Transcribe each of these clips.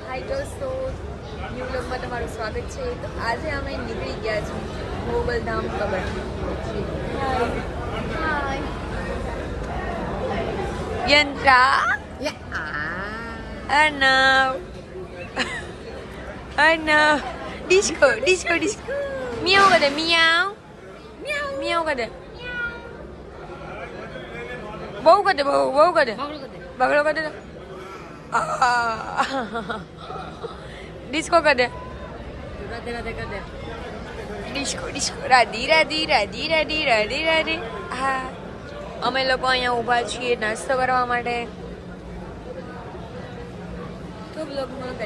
હાય દોસ્તો, ન્યૂ વ્લોગમાં તમારું સ્વાગત છે. તો આજે અમે નીકળી ગયા છીએ મોગલધામ કબર. હાય યંત્રા અર્ણવ ડિસ્કો ડિસ્કો ડિસ્કો મિયાવ કરે મિયાવ મિયાવ કરે બહુ કરે બહુ કરે બગડો કરે ડિસ્કો કરે ડિસ્કો ડિસ્કો રાધી રાધી રાધી રાધી રાધી રાધી. હા, અમે લોકો અહીંયા ઊભા છીએ નાસ્તો કરવા માટે.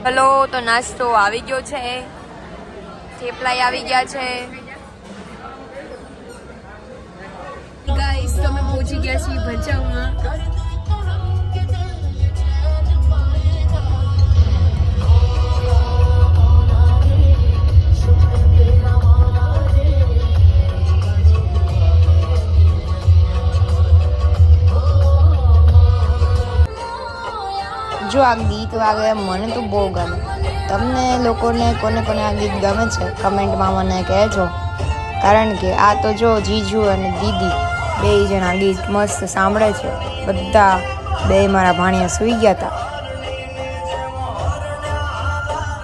હલો, તો નાસ્તો આવી ગયો છે. થેપલા આવી ગયા છે. ગાઈસ, તમે પહોંચી ગયા છીએ ભચાઉમાં. જો આ ગીત વાગે મને તો બહુ ગમે. તમને લોકોને કોને કોને આ ગીત ગમે છે કમેન્ટમાં મને કહેજો. કારણ કે આ તો જો જીજુ અને દીદી બે જણા ગીત મસ્ત સાંભળે છે. બધા બે મારા ભાણિયા સૂઈ ગયા હતા.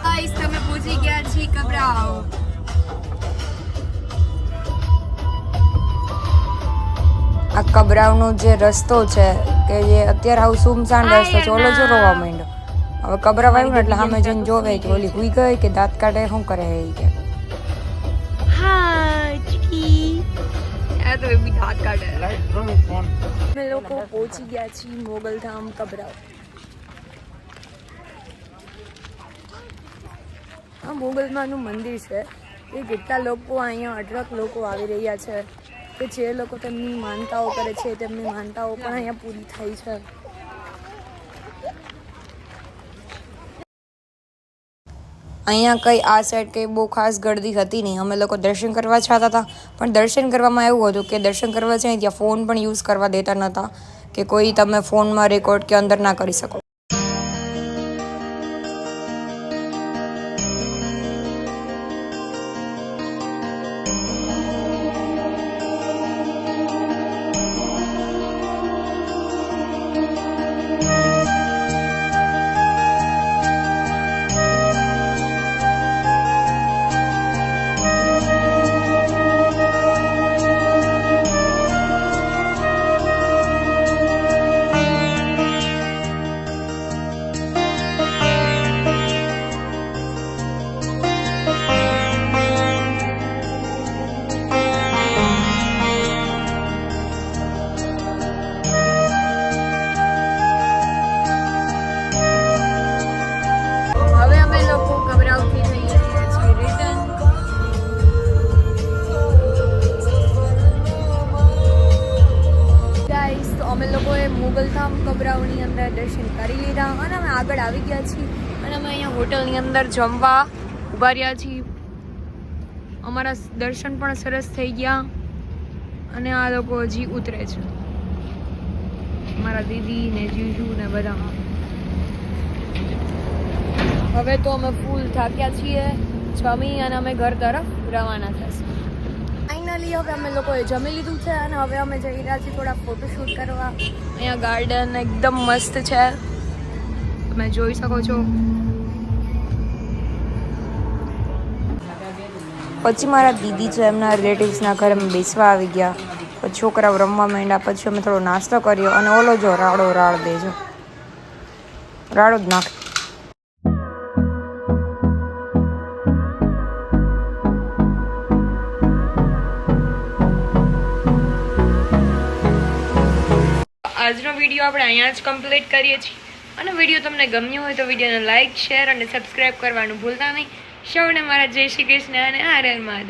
ગાઈસ, તમે પહોંચી ગયા છીએ કબરાઓ. આ કબરાવનો જે રસ્તો છે કે જે અત્યારે આવું સુમસાન રસ્તો છે, ઓલો જો રોવા માંડ્યો. હવે કબરાવ આવ્યું ને એટલે સામે જઈને જોવે કે ઓલી હુઈ ગઈ કે દાંત કાઢે શું કરે એ કે. હા ચીકી આ તો બી દાંત કાઢે. અમે લોકો પહોંચી ગયા છીએ મોગલધામ કબરાવ. આ મોગલમાનું મંદિર છે. એ કેટલા લોકો અહીંયા અઢળક લોકો આવી રહ્યા છે કે જે લોકો તેમની માનતાઓ કરે છે, તેમની માનતાઓ પણ અહીંયા પૂરી થઈ છે. અહીંયા કંઈ આ સાઈડ કંઈ બહુ ખાસ ગળદી હતી નહીં. અમે લોકો દર્શન કરવા જતા હતા, પણ દર્શન કરવામાં એવું હતું કે દર્શન કરવા જાય ત્યાં ફોન પણ યુઝ કરવા દેતા નહોતા કે કોઈ તમે ફોનમાં રેકોર્ડ કે અંદર ના કરી શકો. અમે લોકોએ મોગલધામ કબરાવની અંદર દર્શન કરી લીધા અને અમે આગળ આવી ગયા છીએ અને અમે અહીંયા હોટલની અંદર જમવા ઊભા રહ્યા છીએ. અમારા દર્શન પણ સરસ થઈ ગયા અને આ લોકો હજી ઉતરે છે. મારા દીદી ને જીજુ ને બધા. હવે તો અમે ફૂલ થાક્યા છીએ. જમી અને અમે ઘર તરફ રવાના થશે. ફાઇનલી હવે અમે લોકોએ જમી લીધું છે અને હવે અમે જઈ રહ્યા છીએ થોડા ફોટોશૂટ કરવા. અહીંયા ગાર્ડન એકદમ મસ્ત છે, તમે જોઈ શકો છો. પછી મારા દીદી છે એમના રિલેટિવ્સના ઘરે અમે બેસવા આવી ગયા. પછી છોકરાઓ રમવા માંડ્યા. પછી અમે થોડો નાસ્તો કર્યો અને ઓલો જો રાડો રાડ દેજો, રાડો જ નાખે. આજનો વિડીયો આપણે અહીંયા જ કમ્પ્લીટ કરીએ છીએ અને વિડીયો તમને ગમ્યો હોય તો વિડીયોને લાઇક, શેર અને સબસ્ક્રાઈબ કરવાનું ભૂલતા નહીં. સૌને મારા જય શ્રી કૃષ્ણ અને હર હર મહાદેવ.